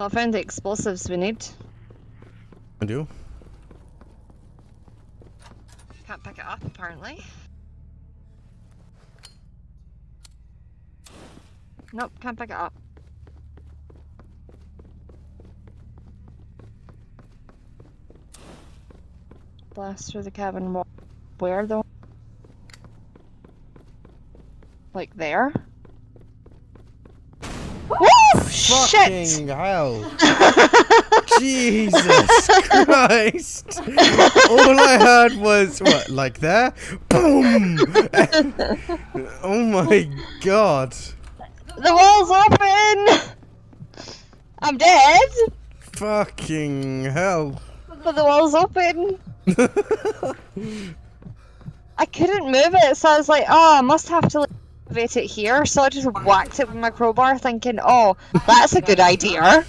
I found the explosives we need. I do. Can't pick it up, apparently. Nope, can't pick it up. Blast through the cabin wall. Where though? Like there? Woo! Fucking Shit! hell. Jesus Christ. All I heard was, what, like there? Boom! Oh my god. The wall's open! I'm dead! Fucking hell. But the wall's open! I couldn't move it, so I was like, oh, I must have to elevate it here, so I just whacked it with my crowbar thinking, oh, that's a good idea.